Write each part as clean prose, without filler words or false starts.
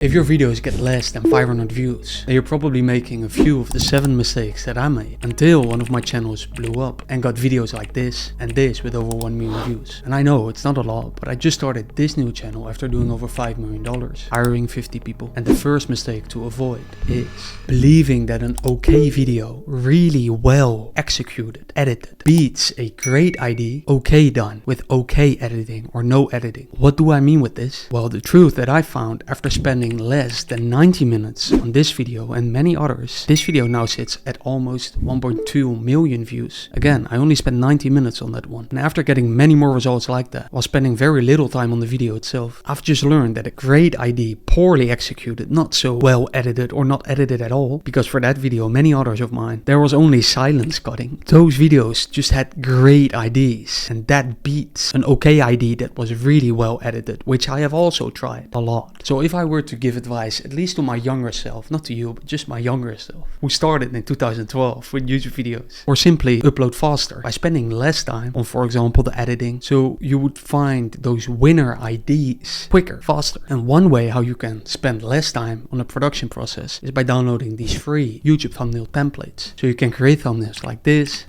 If your videos get less than 500 views, then you're probably making a few of the 7 mistakes that I made until one of my channels blew up and got videos like this and this with over 1 million views. And I know it's not a lot, but I just started this new channel after doing over $5 million, hiring 50 people. And the first mistake to avoid is believing that an okay video, really well executed, edited, beats a great idea, okay done, with okay editing or no editing. What do I mean with this? Well, the truth that I found after spending less than 90 minutes on this video and many others, this video now sits at almost 1.2 million views. Again, I only spent 90 minutes on that one. And after getting many more results like that, while spending very little time on the video itself, I've just learned that a great idea, poorly executed, not so well edited or not edited at all, because for that video, many others of mine, there was only silence cutting. Those videos just had great ideas, and that beats an okay idea that was really well edited, which I have also tried a lot. So if I were to give advice, at least to my younger self, not to you, but just my younger self, who started in 2012 with YouTube videos, or simply upload faster by spending less time on, for example, the editing, so you would find those winner ideas quicker, faster. And one way how you can spend less time on the production process is by downloading these free YouTube thumbnail templates. So you can create thumbnails like this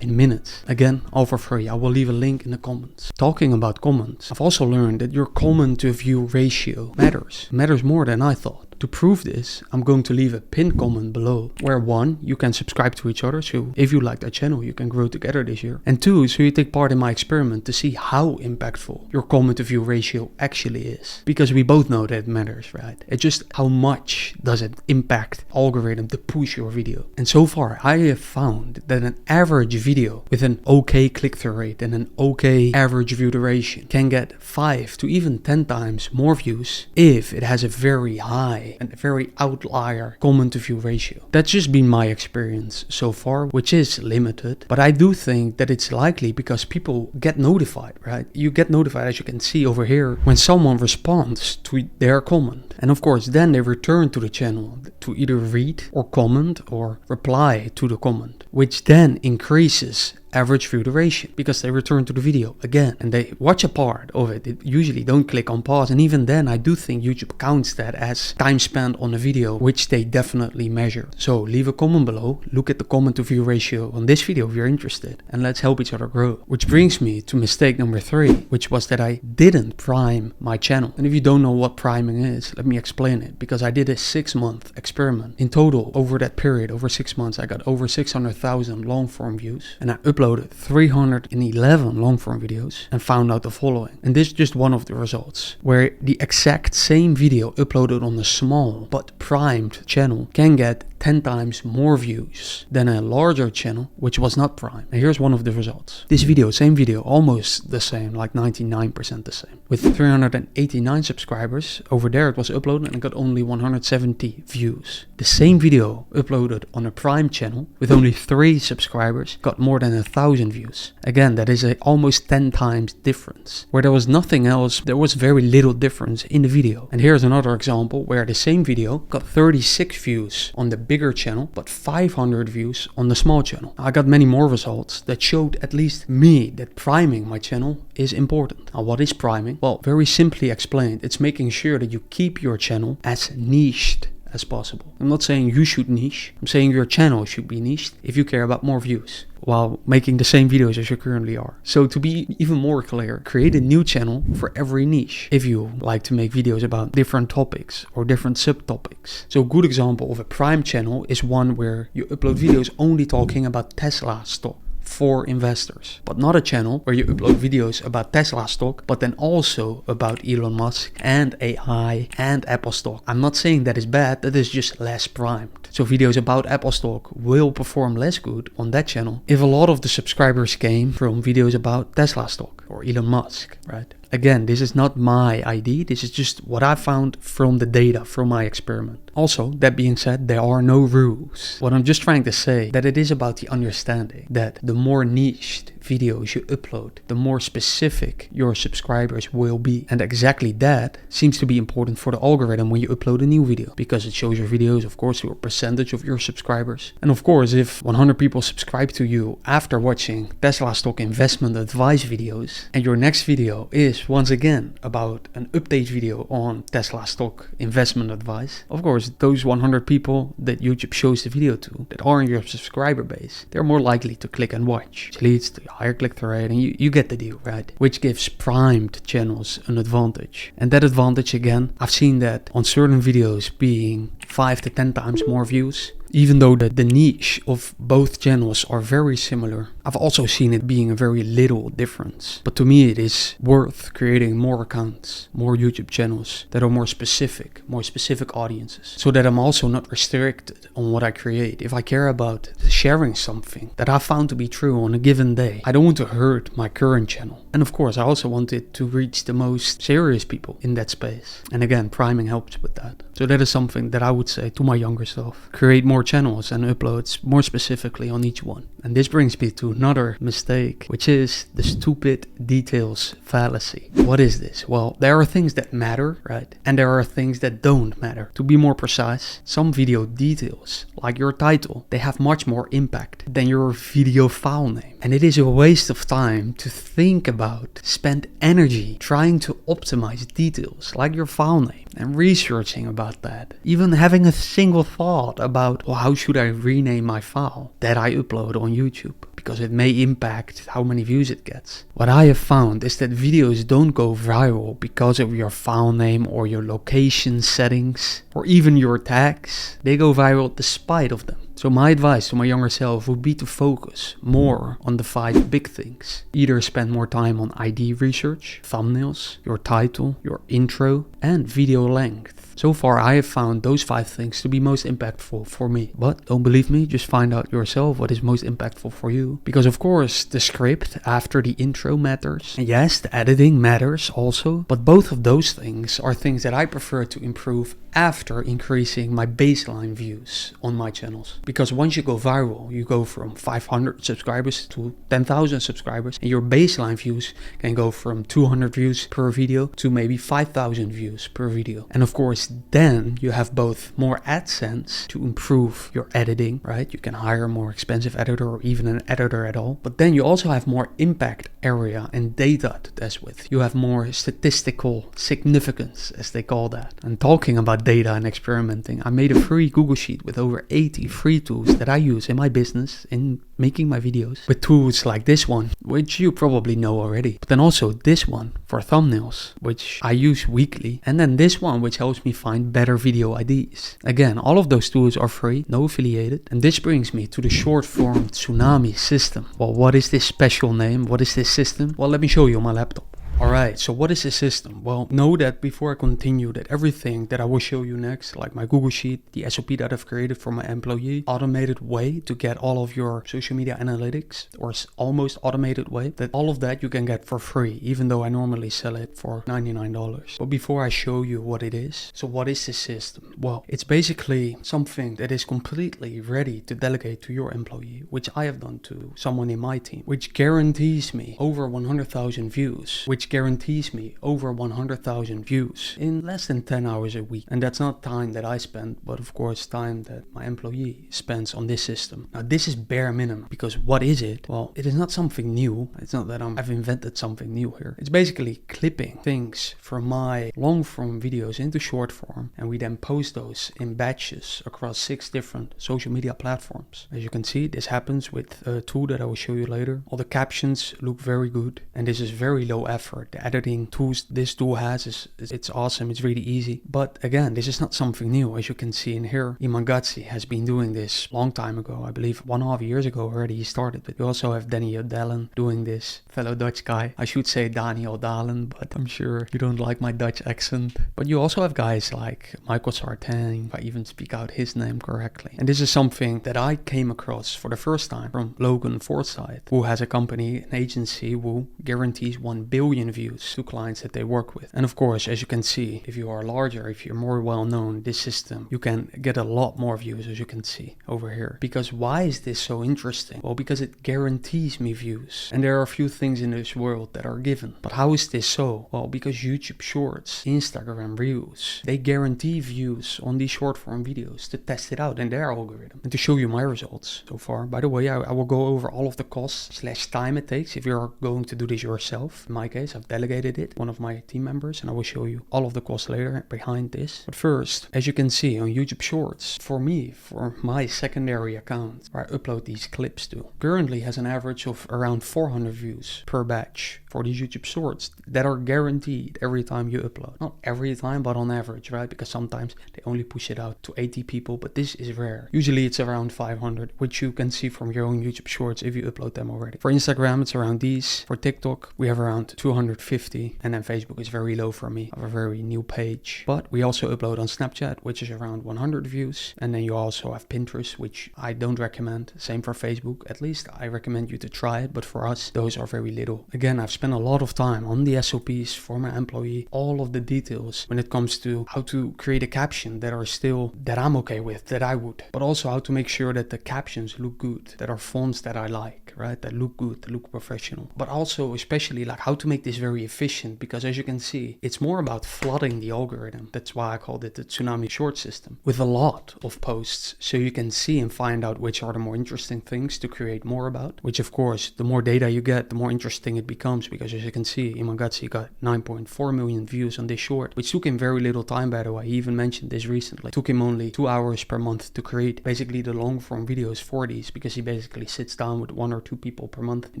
in minutes. Again, all for free. I will leave a link in the comments. Talking about comments, I've also learned that your comment to view ratio matters more than I thought. To prove this, I'm going to leave a pinned comment below where 1, you can subscribe to each other, so if you like that channel, you can grow together this year. And 2, so you take part in my experiment to see how impactful your comment to view ratio actually is. Because we both know that it matters, right? It's just how much does it impact algorithm to push your video. And so far, I have found that an average video with an okay click-through rate and an okay average view duration can get 5 to even 10 times more views if it has a very high and a very outlier comment to view ratio. That's just been my experience so far, which is limited, but I do think that it's likely because people get notified, right? You get notified, as you can see over here, when someone responds to their comment. And of course, then they return to the channel to either read or comment or reply to the comment, which then increases average view duration because they return to the video again and they watch a part of it. They usually don't click on pause, and even then I do think YouTube counts that as time spent on a video, which they definitely measure. So leave a comment below, look at the comment to view ratio on this video if you're interested, and let's help each other grow. Which brings me to mistake number 3, which was that I didn't prime my channel. And if you don't know what priming is, let me explain it, because I did a 6-month experiment. In total, over that period, over 6 months, I got over 600,000 long form views, and I uploaded 311 long form videos and found out the following. And this is just one of the results, where the exact same video uploaded on a small but primed channel can get 10 times more views than a larger channel which was not primed. And here's one of the results. This video, same video, almost the same, like 99% the same. With 389 subscribers, over there it was uploaded and got only 170 views. The same video uploaded on a prime channel with only 3 subscribers got more than 1,000 views. Again, that is a almost 10 times difference. Where there was nothing else, there was very little difference in the video. And here's another example where the same video got 36 views on the bigger channel, but 500 views on the small channel. I got many more results that showed at least me that priming my channel is important. Now, what is priming? Well, very simply explained, it's making sure that you keep your channel as niched as possible. I'm not saying you should niche, I'm saying your channel should be niched if you care about more views while making the same videos as you currently are. So to be even more clear, create a new channel for every niche if you like to make videos about different topics or different subtopics. So a good example of a prime channel is one where you upload videos only talking about Tesla stock for investors, but not a channel where you upload videos about Tesla stock but then also about Elon Musk and AI and Apple stock. I'm not saying that is bad, that is just less primed. So videos about Apple stock will perform less good on that channel if a lot of the subscribers came from videos about Tesla stock or Elon Musk, right? Again, this is not my idea, this is just what I found from the data from my experiment. Also, that being said, there are no rules. What I'm just trying to say, that it is about the understanding that the more niched videos you upload, the more specific your subscribers will be. And exactly that seems to be important for the algorithm when you upload a new video, because it shows your videos, of course, to a percentage of your subscribers. And of course, if 100 people subscribe to you after watching Tesla stock investment advice videos, videos. And your next video is once again about an update video on Tesla stock investment advice. Of course, those 100 people that YouTube shows the video to that are in your subscriber base, they're more likely to click and watch, which leads to higher click-through rate, and you get the deal, right? Which gives primed channels an advantage. And that advantage, again, I've seen that on certain videos being 5 to 10 times more views. Even though the niche of both channels are very similar, I've also seen it being a very little difference. But to me, it is worth creating more accounts, more YouTube channels that are more specific audiences, so that I'm also not restricted on what I create. If I care about sharing something that I found to be true on a given day, I don't want to hurt my current channel. And of course, I also want it to reach the most serious people in that space. And again, priming helps with that. So that is something that I would say to my younger self. Create more channels and uploads more specifically on each one. And this brings me to another mistake, which is the stupid details fallacy. What is this? Well, there are things that matter, right? And there are things that don't matter. To be more precise, some video details, like your title, they have much more impact than your video file name. And it is a waste of time to think about, spend energy trying to optimize details like your file name and researching about that. Even having a single thought about, well, how should I rename my file that I upload on YouTube? Because it may impact how many views it gets. What I have found is that videos don't go viral because of your file name or your location settings or even your tags. They go viral despite of them. So my advice to my younger self would be to focus more on the 5 big things. Either spend more time on ID research, thumbnails, your title, your intro, and video length. So far, I have found those 5 things to be most impactful for me. But don't believe me, just find out yourself what is most impactful for you. Because of course, the script after the intro matters. And yes, the editing matters also. But both of those things are things that I prefer to improve after increasing my baseline views on my channels. Because once you go viral, you go from 500 subscribers to 10,000 subscribers. And your baseline views can go from 200 views per video to maybe 5,000 views per video. And of course, then you have both more AdSense to improve your editing, right? You can hire a more expensive editor or even an editor at all. But then you also have more impact area and data to test with. You have more statistical significance, as they call that. And talking about data and experimenting, I made a free Google Sheet with over 80 free tools that I use in my business in making my videos. With tools like this one, which you probably know already. But then also this one for thumbnails, which I use weekly. And then this one, which helps me find better video ideas. Again, all of those tools are free, no affiliated. And this brings me to the short form tsunami system. Well, what is this special name? What is this system? Well, let me show you on my laptop. Alright, so what is the system? Well, know that before I continue that everything that I will show you next, like my Google Sheet, the SOP that I've created for my employee, automated way to get all of your social media analytics, or almost automated way, that all of that you can get for free, even though I normally sell it for $99. But before I show you what it is, so what is this system? Well, it's basically something that is completely ready to delegate to your employee, which I have done to someone in my team, which guarantees me over 100,000 views, which guarantees me over 100,000 views in less than 10 hours a week. And that's not time that I spend, but of course time that my employee spends on this system. Now this is bare minimum, because what is it? Well, it is not something new. It's not that I've invented something new here. It's basically clipping things from my long form videos into short form, and we then post those in batches across 6 different social media platforms. As you can see, this happens with a tool that I will show you later. All the captions look very good, and this is very low effort. The editing tools this tool has it's awesome, it's really easy. But again, this is not something new. As you can see in here, Imagazzi has been doing this long time ago. I believe 1.5 years ago already he started it. We also have Daniel Dalen doing this, fellow Dutch guy. I should say Daniel Dalen, but I'm sure you don't like my Dutch accent. But you also have guys like Michael Sartain, if I even speak out his name correctly. And this is something that I came across for the first time from Logan Forsyth, who has a company, an agency, who guarantees 1 billion million views to clients that they work with. And of course, as you can see, if you are larger, if you're more well known, this system, you can get a lot more views, as you can see over here. Because why is this so interesting? Well, because it guarantees me views. And there are a few things in this world that are given. But how is this so? Well, because YouTube Shorts, Instagram Reels, they guarantee views on these short form videos to test it out in their algorithm and to show you my results so far. By the way, I will go over all of the costs / time it takes if you're going to do this yourself. In my case, I've delegated it, one of my team members, and I will show you all of the costs later behind this. But first, as you can see on YouTube Shorts, for me, for my secondary account where I upload these clips to, currently has an average of around 400 views per batch for these YouTube Shorts that are guaranteed every time you upload. Not every time, but on average, right? Because sometimes they only push it out to 80 people, but this is rare. Usually it's around 500, which you can see from your own YouTube Shorts if you upload them already. For Instagram, it's around these. For TikTok, we have around 250. And then Facebook is very low for me. I have a very new page. But we also upload on Snapchat, which is around 100 views. And then you also have Pinterest, which I don't recommend. Same for Facebook. At least I recommend you to try it. But for us, those are very little. Again, I've spent a lot of time on the SOPs for my employee. All of the details when it comes to how to create a caption that I'm okay with, that I would. But also how to make sure that the captions look good, that are fonts that I like, right? That look good, that look professional. But also especially like how to make this very efficient, because as you can see, it's more about flooding the algorithm. That's why I called it the tsunami short system, with a lot of posts, so you can see and find out which are the more interesting things to create more about, which of course, the more data you get, the more interesting it becomes, because as you can see, Imagazzi got 9.4 million views on this short, which took him very little time, by the way. He even mentioned this recently. It took him only 2 hours per month to create basically the long form videos for these, because he basically sits down with 1 or 2 people per month, in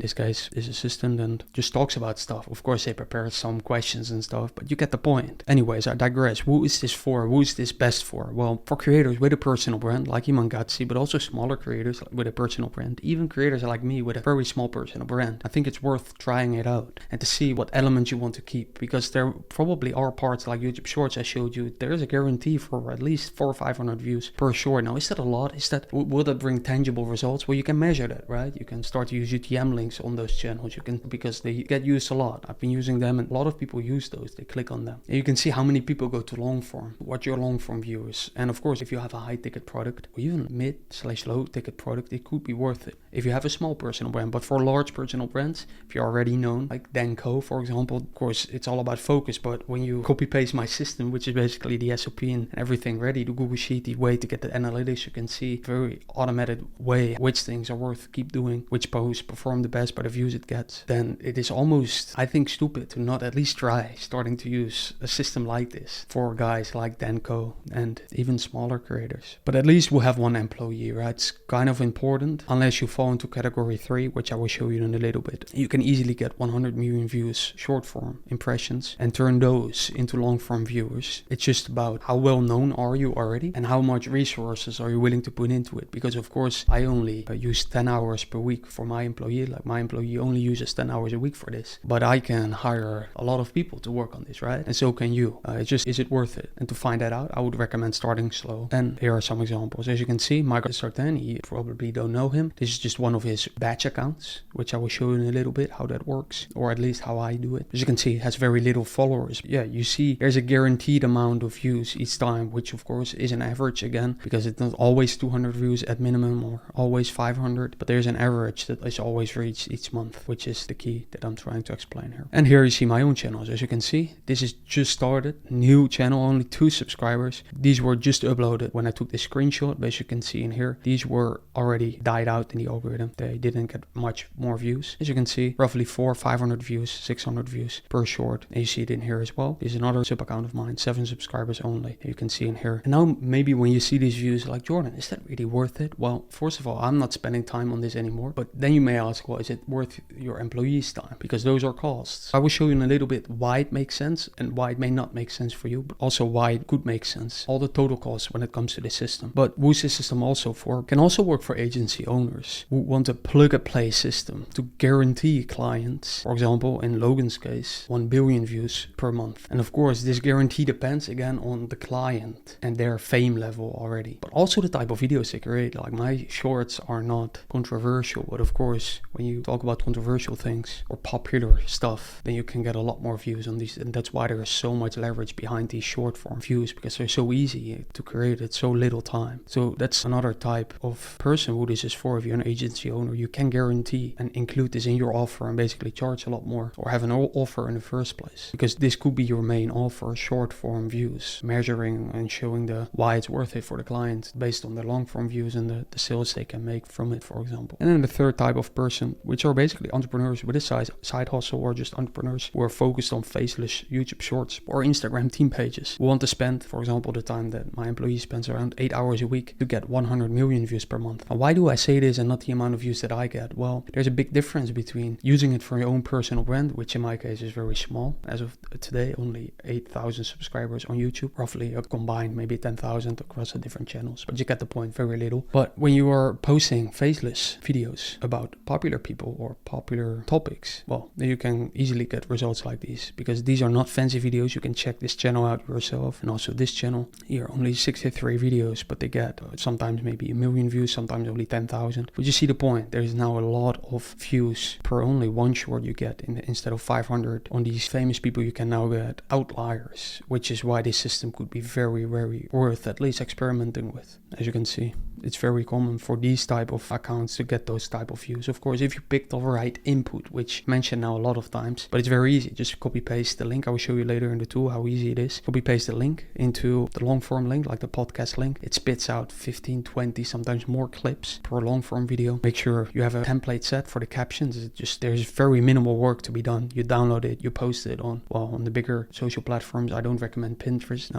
this case his assistant, and just talks about stuff. Of course, they prepare some questions and stuff, but you get the point. Anyways, I digress. Who is this for? Who is this best for? Well, for creators with a personal brand like Imagazzi, but also smaller creators with a personal brand, even creators like me with a very small personal brand. I think it's worth trying it out and to see what elements you want to keep, because there probably are parts like YouTube Shorts I showed you, there is a guarantee for at least 400 or 500 views per short. Now, is that a lot? Will that bring tangible results? Well, you can measure that, right? You can start to use UTM links on those channels. You can, because they get used a lot. I've been using them, and a lot of people use those. They click on them. And you can see how many people go to long form, what your long form viewers. And of course, if you have a high ticket product, or even mid/low ticket product, it could be worth it if you have a small personal brand. But for large personal brands, if you're already known, like Danco, for example, of course, it's all about focus. But when you copy paste my system, which is basically the SOP and everything ready, the Google Sheet, the way to get the analytics, you can see very automated way which things are worth keep doing, which posts perform the best by the views it gets. Then it is almost, I think, stupid to not at least try starting to use a system like this for guys like Danco and even smaller creators. But at least we'll have one employee, right? It's kind of important, unless you fall into category 3, which I will show you in a little bit. You can easily get 100 million views short form impressions and turn those into long form viewers. It's just about how well known are you already and how much resources are you willing to put into it. Because of course, I only use 10 hours per week for my employee. Like my employee only uses 10 hours a week for this, but I can hire a lot of people to work on this, right? And so can you. It's just, is it worth it? And to find that out, I would recommend starting slow. And here are some examples. As you can see, Michael Sartain, you probably don't know him. This is just one of his batch accounts, which I will show you in a little bit how that works, or at least how I do it. As you can see, it has very little followers. Yeah, you see there's a guaranteed amount of views each time, which of course is an average again, because it's not always 200 views at minimum or always 500, but there's an average that is always reached each month, which is the key that I'm trying to explain here. And here you see my own channels. As you can see, this is just started, new channel, only 2 subscribers. These were just uploaded when I took this screenshot, but as you can see in here, these were already died out in the algorithm. They didn't get much more views. As you can see, roughly 400, 500 views, 600 views per short. And you see it in here as well. This is another sub account of mine, 7 subscribers only. You can see in here. And now maybe when you see these views, like, Jordan, is that really worth it? Well, first of all, I'm not spending time on this anymore. But then you may ask, well, is it worth your employees' time? Because those are costs. I will show you in a little bit why it makes sense and why it may not make sense for you, but also why it could make sense. All the total costs when it comes to this system. But who's this system also for? Can also work for agency owners who want a plug-and-play system to guarantee clients, for example, in Logan's case, 1 billion views per month. And of course, this guarantee depends again on the client and their fame level already, but also the type of videos they create. Like my shorts are not controversial, but of course, when you talk about controversial things or popular stuff, stuff, then you can get a lot more views on these. And that's why there is so much leverage behind these short form views, because they're so easy to create at so little time. So that's another type of person who this is for. If you're an agency owner, you can guarantee and include this in your offer and basically charge a lot more, or have an offer in the first place, because this could be your main offer, short form views, measuring and showing why it's worth it for the client based on the long form views and the sales they can make from it, for example. And then the third type of person, which are basically entrepreneurs with a side hustle, or just entrepreneurs who are focused on faceless YouTube shorts or Instagram theme pages, who want to spend, for example, the time that my employee spends, around 8 hours a week, to get 100 million views per month. Now, why do I say this and not the amount of views that I get? Well, there's a big difference between using it for your own personal brand, which in my case is very small. As of today, only 8,000 subscribers on YouTube, roughly a combined maybe 10,000 across the different channels. But you get the point, very little. But when you are posting faceless videos about popular people or popular topics, well, then you can easily get results like these, because these are not fancy videos. You can check this channel out yourself, and also this channel here, only 63 videos, but they get sometimes maybe 1 million views, sometimes only 10,000. But you see the point. There is now a lot of views per only one short you get. Instead of 500 on these famous people, you can now get outliers, which is why this system could be very, very worth at least experimenting with. As you can see, it's very common for these type of accounts to get those type of views. Of course, if you pick the right input, which I mentioned now a lot of times, but it's very easy. Just copy paste the link. I will show you later in the tool how easy it is. Copy paste the link into the long form link, like the podcast link. It spits out 15, 20, sometimes more clips per long form video. Make sure you have a template set for the captions. There's very minimal work to be done. You download it, you post it on the bigger social platforms. I don't recommend Pinterest.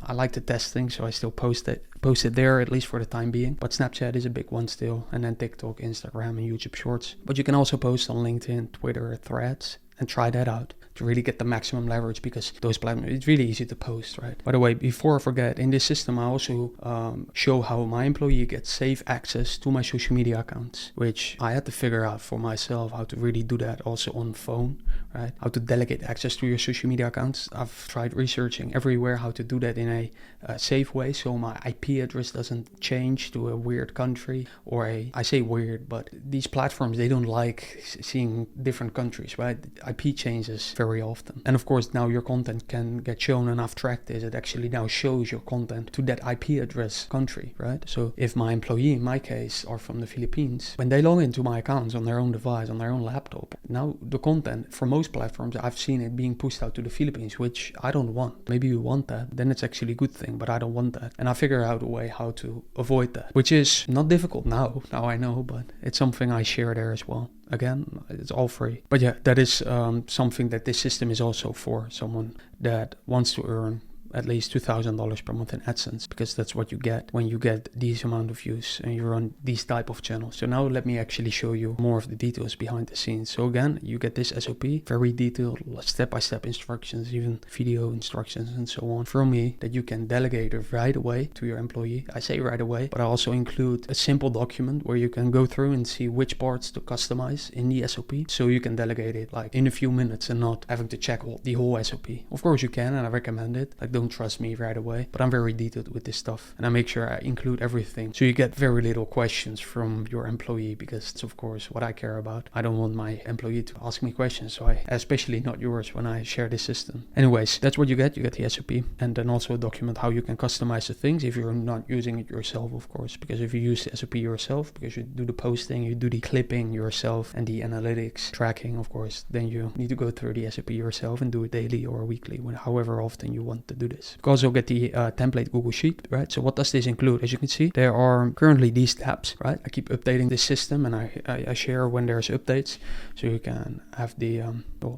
I like to test things, so I still post it there, at least for the time being. But Snapchat is a big one still, and then TikTok, Instagram, and YouTube Shorts. But you can also post on LinkedIn, Twitter, Threads, and try that out to really get the maximum leverage, because those platforms, it's really easy to post, right? By the way, before I forget, in this system I also show how my employee gets safe access to my social media accounts, which I had to figure out for myself how to really do that also on phone, right? How to delegate access to your social media accounts. I've tried researching everywhere how to do that in a safe way, so my IP address doesn't change to a weird country, or I say weird, but these platforms, they don't like seeing different countries, right? IP changes very often. And of course, now your content can get shown, and I've tracked this. It actually now shows your content to that IP address country, right? So if my employee, in my case, are from the Philippines, when they log into my accounts on their own device, on their own laptop, now the content for most platforms, I've seen it being pushed out to the Philippines, which I don't want. Maybe you want that, then it's actually a good thing, but I don't want that. And I figure out a way how to avoid that, which is not difficult now I know, but it's something I share there as well. Again, it's all free. But yeah, that is something that this system is also for someone that wants to earn at least $2,000 per month in AdSense, because that's what you get when you get these amount of views and you run these type of channels. So now let me actually show you more of the details behind the scenes. So again, you get this SOP, very detailed, step-by-step instructions, even video instructions and so on from me, that you can delegate right away to your employee. I say right away, but I also include a simple document where you can go through and see which parts to customize in the SOP, so you can delegate it like in a few minutes and not having to check the whole SOP. Of course you can, and I recommend it. Like, don't trust me right away, but I'm very detailed with this stuff, and I make sure I include everything, so you get very little questions from your employee, because it's of course what I care about. I don't want my employee to ask me questions, so especially not yours, when I share this system. Anyways, that's what you get the SOP, and then also a document how you can customize the things if you're not using it yourself, of course, because if you use the SOP yourself, because you do the posting, you do the clipping yourself and the analytics tracking, of course, then you need to go through the SOP yourself and do it daily or weekly, however often you want to do this. You can also get the template Google Sheet, right? So what does this include? As you can see, there are currently these tabs, right? I keep updating this system, and I share when there's updates, so you can have the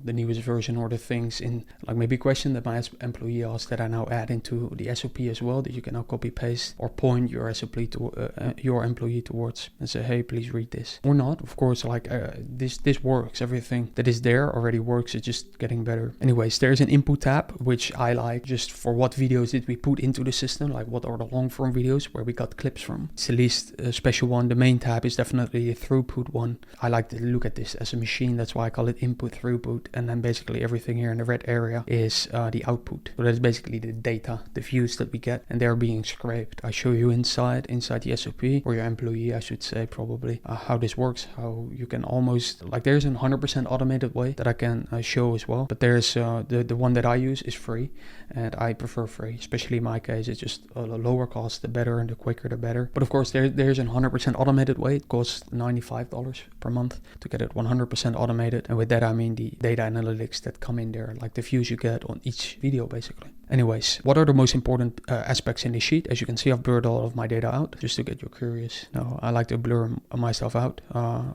newest version, or the things in, like maybe a question that my employee asked, that I now add into the SOP as well, that you can now copy paste or point your SOP to your employee towards and say, hey, please read this, or not. Of course, like this works. Everything that is there already works. It's just getting better. Anyways, there's an input tab, which I like, just for what videos did we put into the system, like what are the long form videos where we got clips from. It's the least special one. The main tab is definitely the throughput one. I like to look at this as a machine. That's why I call it input throughput. And then basically everything here in the red area is the output. So that's basically the data, the views that we get, and they're being scraped. I show you inside the SOP, or your employee, I should say, probably, how this works, how you can almost, like there's a 100% automated way that I can show as well. But there's the one that I use is free, and I prefer free, especially in my case. It's just a lower cost, the better, and the quicker the better. But of course there's a 100% automated way. It costs $95 per month to get it 100% automated, and with that I mean the data analytics that come in there, like the views you get on each video basically. Anyways, what are the most important aspects in this sheet? As you can see, I've blurred all of my data out just to get you curious. Now, I like to blur myself out.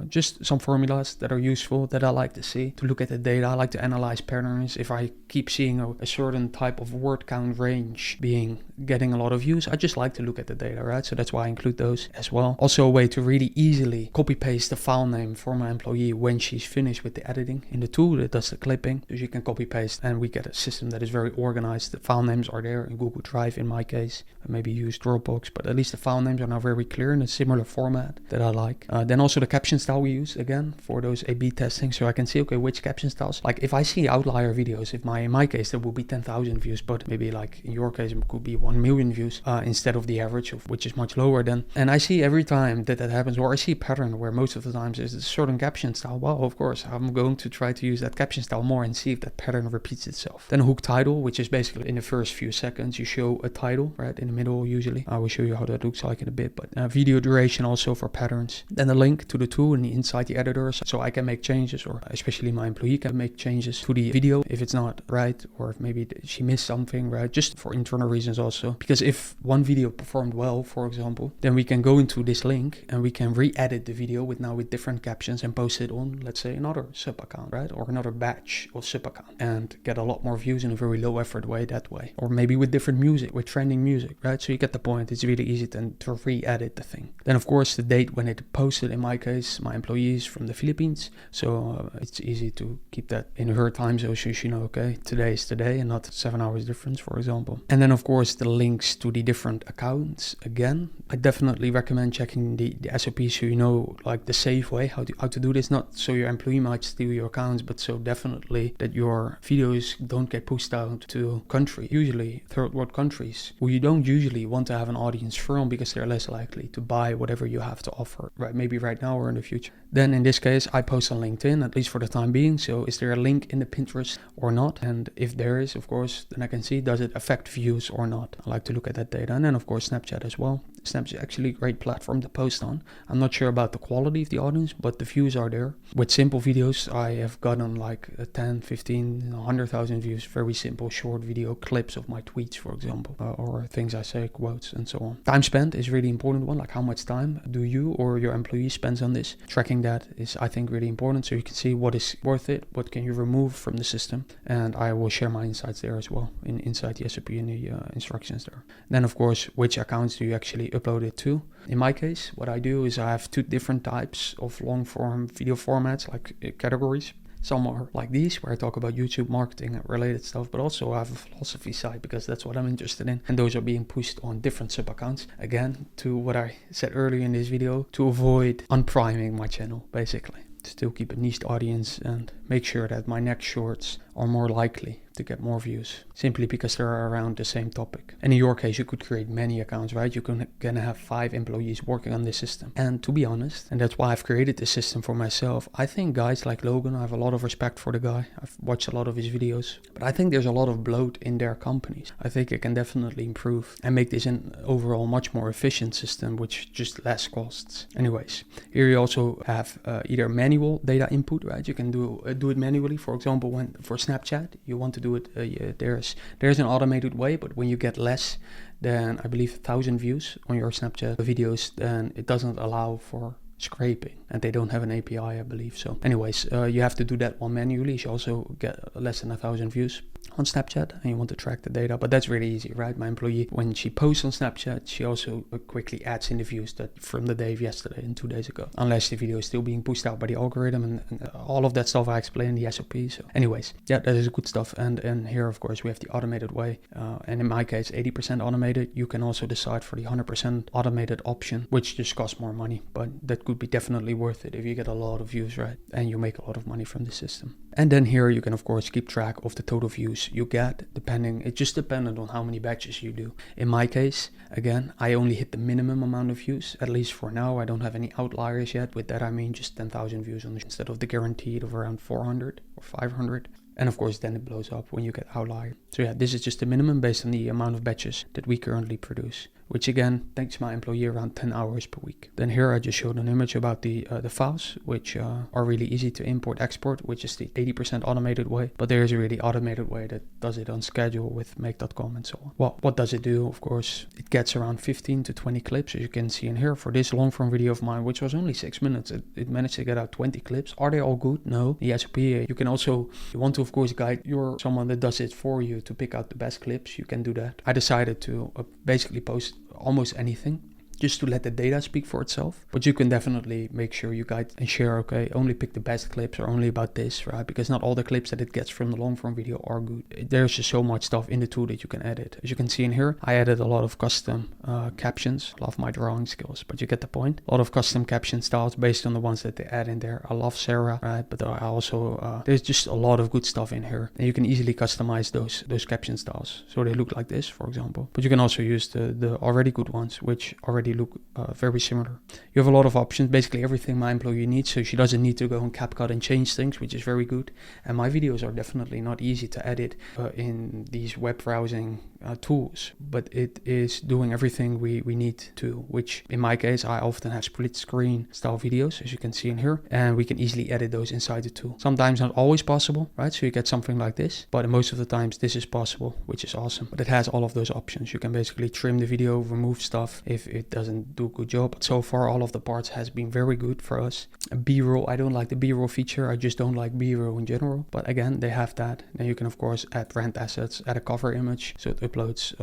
Just some formulas that are useful that I like to see, to look at the data. I like to analyze patterns. If I keep seeing a certain type of word count range getting a lot of views, I just like to look at the data, right? So that's why I include those as well. Also a way to really easily copy paste the file name for my employee when she's finished with the editing in the tool that does the clipping. So you can copy paste and we get a system that is very organized. The file names are there in Google Drive in my case. I maybe use Dropbox, but at least the file names are now very clear in a similar format that I like. Then also the caption style we use again for those A/B testing, so I can see, okay, which caption styles. Like if I see outlier videos, in my case there will be 10,000 views, but maybe like in your case it could be 1 million views instead of the average, of which is much lower then. And I see every time that happens, or I see a pattern where most of the times there's a certain caption style. Well, of course, I'm going to try to use that caption style more and see if that pattern repeats itself. Then hook title, which is basically in the first few seconds you show a title, right, in the middle usually. I will show you how that looks like in a bit, but video duration also for patterns. Then a link to the tool and inside the editor, so I can make changes, or especially my employee can make changes to the video if it's not right, or if maybe she missed something, right, just for internal reasons also. Because if one video performed well, for example, then we can go into this link and we can re-edit the video with different captions and post it on, let's say, another sub account, right, or another batch of sub account, and get a lot more views in a very low effort way that way. Or maybe with different music, with trending music, right? So you get the point. It's really easy then to re-edit the thing. Then of course the date when it posted, in my case, my employee is from the Philippines, so it's easy to keep that in her time zone, so she know, okay, today is today and not 7 hours difference, for example. And then of course the links to the different accounts. Again, I definitely recommend checking the SOPs so you know like the safe way how to do this, not so your employee might steal your accounts, but so definitely that your videos don't get pushed out to country, usually third world countries, where you don't usually want to have an audience from, because they're less likely to buy whatever you have to offer, right? Maybe right now or in the future. Then in this case, I post on LinkedIn, at least for the time being. So is there a link in the Pinterest or not? And if there is, of course, then I can see, does it affect views or not? I like to look at that data. And then of course, Snapchat as well. Snapchat is actually a great platform to post on. I'm not sure about the quality of the audience, but the views are there. With simple videos, I have gotten like 10, 15, 100,000 views. Very simple, short video clips of my tweets, for example, or things I say, quotes, and so on. Time spent is really important one, like how much time do you or your employee spends on this. Tracking that is, I think, really important, so you can see what is worth it, what can you remove from the system. And I will share my insights there as well, inside the SOP in the instructions there. Then of course, which accounts do you actually upload it to? In my case, what I do is I have 2 different types of long form video formats, like categories. Some are like these, where I talk about YouTube marketing and related stuff, but also I have a philosophy side, because that's what I'm interested in. And those are being pushed on different sub accounts. Again, to what I said earlier in this video, to avoid unpriming my channel, basically. To still keep a niche audience and make sure that my next shorts are more likely to get more views, simply because they're around the same topic. And in your case, you could create many accounts, right? You can have 5 employees working on this system. And to be honest, and that's why I've created this system for myself, I think guys like Logan, I have a lot of respect for the guy. I've watched a lot of his videos, but I think there's a lot of bloat in their companies. I think it can definitely improve and make this an overall much more efficient system, which just less costs. Anyways, here you also have either manual data input, right? You can do it manually. For example, when for Snapchat, you want to do it, there's an automated way, but when you get less than, I believe, 1,000 views on your Snapchat videos, then it doesn't allow for scraping, and they don't have an API, I believe. So anyways, you have to do that one manually. You should also get less than 1,000 views on Snapchat, and you want to track the data, but that's really easy, right? My employee, when she posts on Snapchat, she also quickly adds in the views that from the day of yesterday and 2 days ago, unless the video is still being pushed out by the algorithm, and all of that stuff I explain in the SOPs. So anyways, yeah, that is good stuff. And here, of course, we have the automated way, and in my case 80% automated. You can also decide for the 100% automated option, which just costs more money, but that could be definitely worth it if you get a lot of views, right? And you make a lot of money from the system. And then here you can of course keep track of the total views you get, it just depended on how many batches you do. In my case, again, I only hit the minimum amount of views, at least for now. I don't have any outliers yet. With that I mean just 10,000 views instead of the guaranteed of around 400 or 500. And of course then it blows up when you get outlier. So yeah, this is just the minimum based on the amount of batches that we currently produce, which again takes my employee around 10 hours per week. Then here I just showed an image about the files, which are really easy to import export, which is the 80% automated way. But there is a really automated way that does it on schedule with make.com and so on. Well, what does it do? Of course, it gets around 15 to 20 clips, as you can see in here. For this long form video of mine, which was only 6 minutes, it managed to get out 20 clips. Are they all good? No. The SOP, you can also, you want to of course guide someone that does it for you to pick out the best clips. You can do that. I decided to basically post almost anything, just to let the data speak for itself. But you can definitely make sure you guide and share, okay, only pick the best clips or only about this, right? Because not all the clips that it gets from the long form video are good. There's just so much stuff in the tool that you can edit. As you can see in here, I added a lot of custom captions. Love my drawing skills, but you get the point. A lot of custom caption styles based on the ones that they add in there. I love Sarah, right? But I also, there's just a lot of good stuff in here. And you can easily customize those caption styles. So they look like this, for example. But you can also use the already good ones, which already look very similar. You have a lot of options, basically everything my employee needs, so she doesn't need to go on CapCut and change things, which is very good. And my videos are definitely not easy to edit in these web browsing tools, but it is doing everything we need to, which in my case I often have split screen style videos, as you can see in here, and we can easily edit those inside the tool. Sometimes not always possible, right? So you get something like this, but most of the times this is possible, which is awesome. But it has all of those options. You can basically trim the video, remove stuff if it doesn't do a good job. But so far all of the parts has been very good for us. B-roll, I don't like the B-roll feature. I just don't like B-roll in general, but again, they have that. Then you can of course add brand assets, add a cover image, so it uploads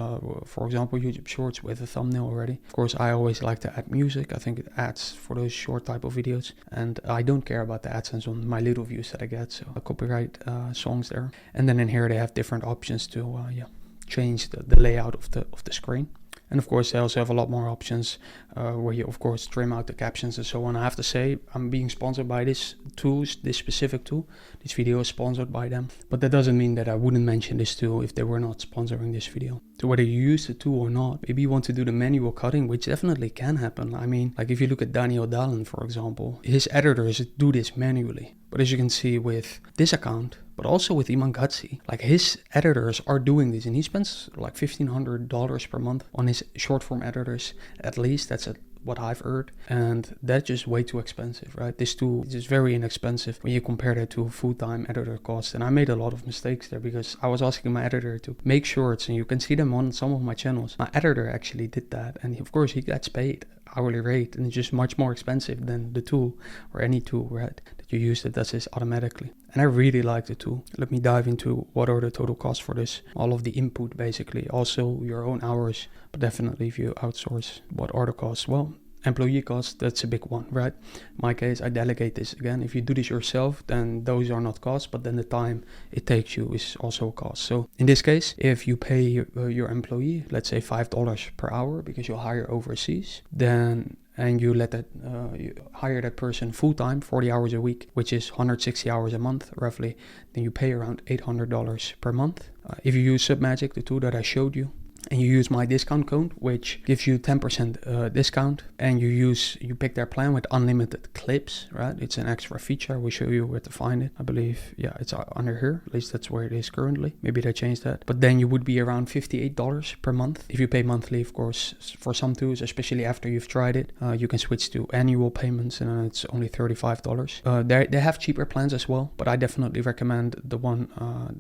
for example YouTube Shorts with a thumbnail already. Of course I always like to add music. I think it adds for those short type of videos, and I don't care about the AdSense on my little views that I get, so I copyright songs there. And then in here they have different options to change the layout of the screen. And of course they also have a lot more options where you of course trim out the captions and so on. I have to say I'm being sponsored by this specific tool. This video is sponsored by them, but that doesn't mean that I wouldn't mention this tool if they were not sponsoring this video. So whether you use the tool or not, maybe you want to do the manual cutting, which definitely can happen. I mean, like if you look at Daniel Dahlen, for example, his editors do this manually. But as you can see with this account, but also with Iman Gatsi, like his editors are doing this, and he spends like $1,500 per month on his short form editors. At least that's what I've heard, and that's just way too expensive, right? This tool is just very inexpensive when you compare that to full-time editor costs. And I made a lot of mistakes there because I was asking my editor to make shorts, and you can see them on some of my channels. My editor actually did that, and of course he gets paid hourly rate, and it's just much more expensive than the tool or any tool, right, that you use that does this automatically. And I really like the tool. Let me dive into what are the total costs for this. All of the input basically, also your own hours, but definitely if you outsource, what are the costs? Well, employee costs, that's a big one, right? In my case, I delegate this. Again, if you do this yourself, then those are not costs, but then the time it takes you is also a cost. So in this case, if you pay your employee, let's say $5 per hour because you'll hire overseas, then and you let that you hire that person full-time 40 hours a week, which is 160 hours a month roughly, then you pay around $800 per month. If you use Submagic, the tool that I showed you, and you use my discount code, which gives you 10% discount, and you pick their plan with unlimited clips, right? It's an extra feature. We'll show you where to find it. I believe, yeah, it's under here. At least that's where it is currently. Maybe they changed that. But then you would be around $58 per month. If you pay monthly, of course, for some tools, especially after you've tried it, you can switch to annual payments, and it's only $35. They have cheaper plans as well, but I definitely recommend the one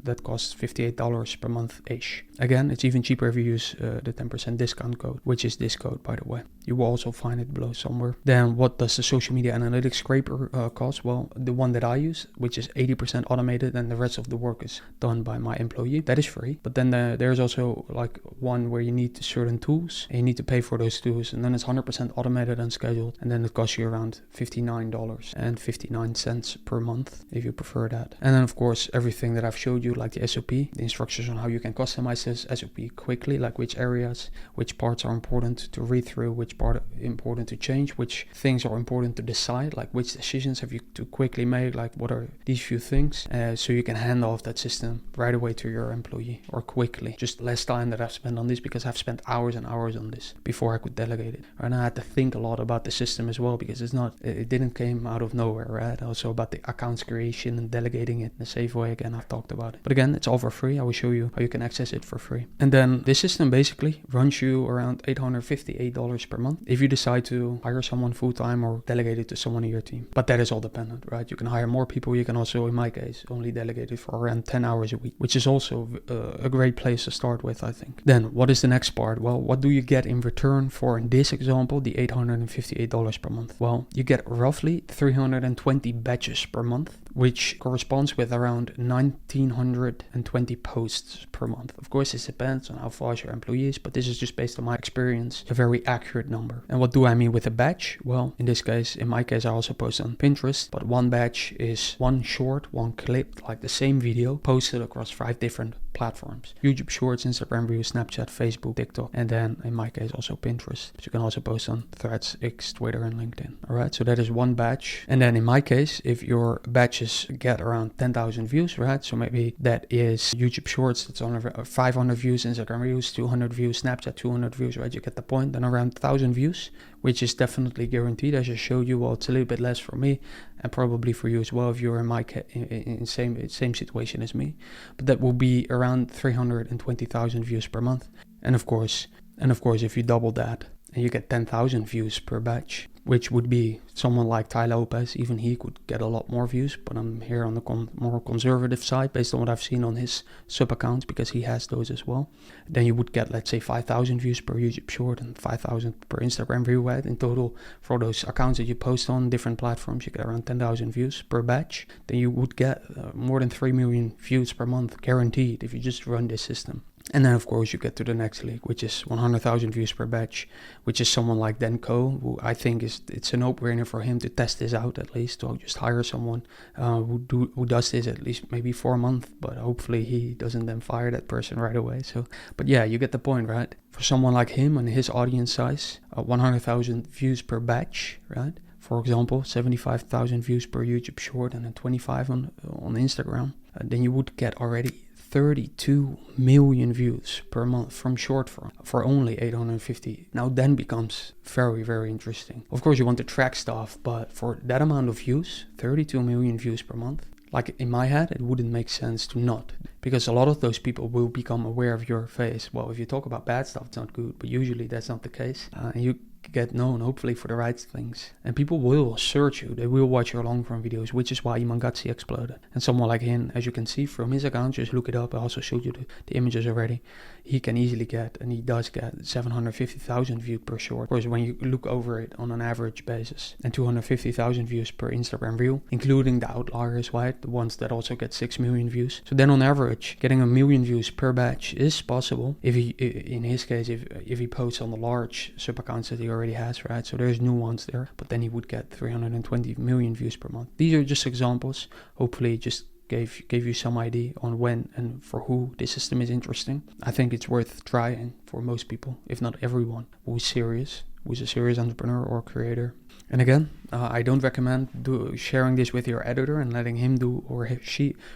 that costs $58 per month-ish. Again, it's even cheaper if you use the 10% discount code, which is this code, by the way. You will also find it below somewhere. Then what does the social media analytics scraper cost? Well, the one that I use, which is 80% automated and the rest of the work is done by my employee, that is free. But then there's also like one where you need certain tools and you need to pay for those tools, and then it's 100% automated and scheduled, and then it costs you around $59.59 per month if you prefer that. And then of course everything that I've showed you, like the SOP, the instructions on how you can customize this SOP quickly, like which areas, which parts are important to read through, which part important to change, which things are important to decide, like which decisions have you to quickly make, like what are these few things, so you can hand off that system right away to your employee or quickly. Just less time that I've spent on this, because I've spent hours and hours on this before I could delegate it. And I had to think a lot about the system as well, because it didn't came out of nowhere, right? Also about the accounts creation and delegating it in a safe way. Again, I've talked about it, but again, it's all for free. I will show you how you can access it for free. And then this system basically runs you around $858 per month if you decide to hire someone full-time or delegate it to someone in your team. But that is all dependent, right? You can hire more people. You can also, in my case, only delegate it for around 10 hours a week, which is also a great place to start with, I think. Then what is the next part? Well, what do you get in return for, in this example, the $858 per month? Well, you get roughly 320 batches per month, which corresponds with around 1920 posts per month. Of course, this depends on how fast your employee is, but this is just based on my experience, a very accurate number. And what do I mean with a batch? Well, in this case, in my case, I also post on Pinterest, but one batch is one short, one clip, like the same video, posted across 5 different platforms: YouTube Shorts, Instagram Reels, Snapchat, Facebook, TikTok, and then in my case also Pinterest. But you can also post on Threads, X, Twitter, and LinkedIn. All right, so that is one batch. And then in my case, if your batches get around 10,000 views, right? So maybe that is YouTube Shorts, that's on 500 views, Instagram Reels 200 views, Snapchat 200 views, right? You get the point. Then around 1,000 views, which is definitely guaranteed. As I showed you, well, it's a little bit less for me and probably for you as well if you're in my in same situation as me. But that will be around 320,000 views per month. And of course, if you double that and you get 10,000 views per batch, which would be someone like Ty Lopez, even he could get a lot more views, but I'm here on the more conservative side based on what I've seen on his sub accounts, because he has those as well. Then you would get, let's say, 5,000 views per YouTube short and 5,000 per Instagram reel. In total, for those accounts that you post on different platforms, you get around 10,000 views per batch. Then you would get more than 3 million views per month guaranteed if you just run this system. And then, of course, you get to the next league, which is 100,000 views per batch, which is someone like Denko, who I think it's a no-brainer for him to test this out at least. So just hire someone who does this at least maybe for a month, but hopefully he doesn't then fire that person right away. So, but yeah, you get the point, right? For someone like him and his audience size, 100,000 views per batch, right? For example, 75,000 views per YouTube short and then 25 on Instagram. Then you would get already 32 million views per month from short form for only 850. Now then becomes very, very interesting. Of course, you want to track stuff, but for that amount of views, 32 million views per month, like in my head, it wouldn't make sense to not, because a lot of those people will become aware of your face. Well, if you talk about bad stuff, it's not good, but usually that's not the case. And you get known hopefully for the right things, and people will search you, they will watch your long form videos, which is why Imangatsi exploded. And someone like him, as you can see from his account, just look it up, I also showed you the images already, he can easily get, and he does get, 750,000 views per short. Of course, when you look over it on an average basis, and 250,000 views per Instagram reel, including the outliers, right, the ones that also get 6 million views. So then on average, getting 1 million views per batch is possible if he, in his case, if he posts on the large sub accounts that he already has, right? So there's new ones there, but then he would get 320 million views per month. These are just examples. Hopefully just gave you some idea on when and for who this system is interesting. I think it's worth trying for most people, if not everyone who's a serious entrepreneur or creator. And again, I don't recommend sharing this with your editor and letting him do, or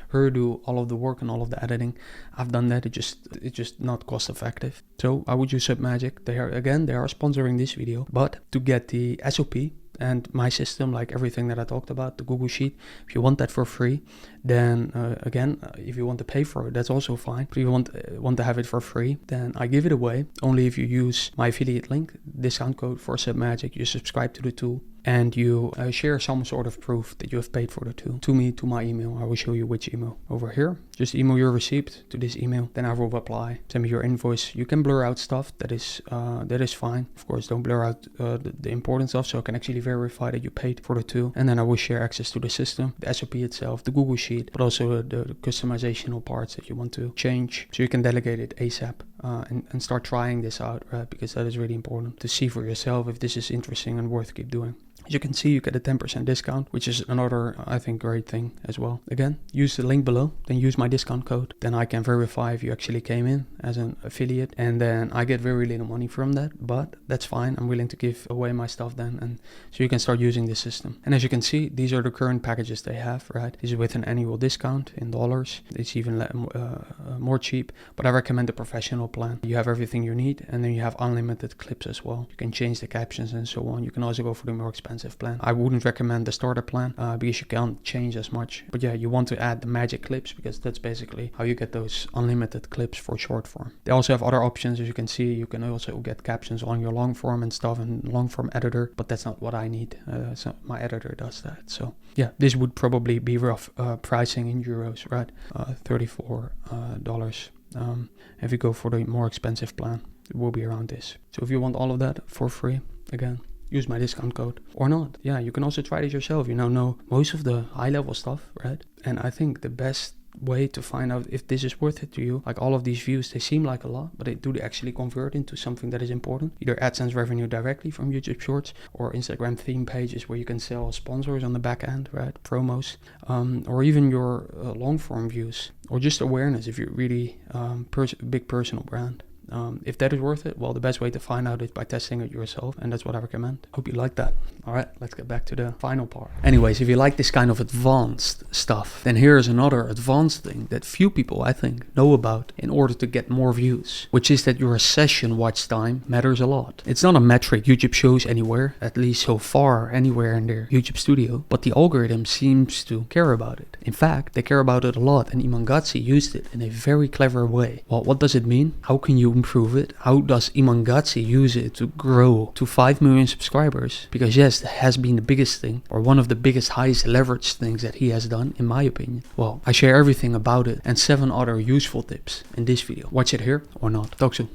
her do all of the work and all of the editing. I've done that. It's just not cost effective. So I would use Submagic. They are sponsoring this video, but to get the SOP and my system, like everything that I talked about, the Google Sheet, if you want that for free, then if you want to pay for it, that's also fine. But if you want to have it for free, then I give it away only if you use my affiliate link, discount code for Submagic. You subscribe to the tool and you share some sort of proof that you have paid for the tool to me, to my email. I will show you which email over here. Just email your receipt to this email, then I will reply. Send me your invoice. You can blur out stuff, that is fine. Of course, don't blur out the important stuff, so I can actually verify that you paid for the tool. And then I will share access to the system, the SOP itself, the Google Sheet, but also the customizational parts that you want to change. So you can delegate it ASAP and start trying this out, right? Because that is really important to see for yourself if this is interesting and worth keep doing. As you can see, you get a 10% discount, which is another, I think, great thing as well. Again, use the link below, then use my discount code. Then I can verify if you actually came in as an affiliate, and then I get very little money from that, but that's fine. I'm willing to give away my stuff then, and so you can start using this system. And as you can see, these are the current packages they have, right? This is with an annual discount in dollars. It's even more cheap, but I recommend the professional plan. You have everything you need, and then you have unlimited clips as well. You can change the captions and so on. You can also go for the more expensive plan. I wouldn't recommend the starter plan because you can't change as much. But yeah, you want to add the magic clips because that's basically how you get those unlimited clips for short form. They also have other options. As you can see, you can also get captions on your long form and stuff in long form editor, but that's not what I need. So my editor does that. So yeah, this would probably be rough pricing in euros, right? $34. If you go for the more expensive plan, it will be around this. So if you want all of that for free, again, use my discount code or not. Yeah, you can also try this yourself. You now know most of the high level stuff, right? And I think the best way to find out if this is worth it to you, like all of these views, they seem like a lot, but do they actually convert into something that is important? Either AdSense revenue directly from YouTube Shorts or Instagram theme pages where you can sell sponsors on the back end, right? Promos, or even your long form views, or just awareness if you're really big personal brand. If that is worth it, well, the best way to find out is by testing it yourself, and that's what I recommend. Hope you like that. All right, let's get back to the final part. Anyways, if you like this kind of advanced stuff, then here is another advanced thing that few people, I think, know about in order to get more views, which is that your session watch time matters a lot. It's not a metric YouTube shows anywhere, at least so far anywhere in their YouTube studio, but the algorithm seems to care about it. In fact, they care about it a lot, and Iman Gadzhi used it in a very clever way. Well, what does it mean? How can you improve it? How does Iman Gadzhi use it to grow to 5 million subscribers? Because yes, that has been the biggest thing, or one of the biggest, highest leverage things that he has done, in my opinion. Well, I share everything about it and 7 other useful tips in this video. Watch it here or not. Talk soon.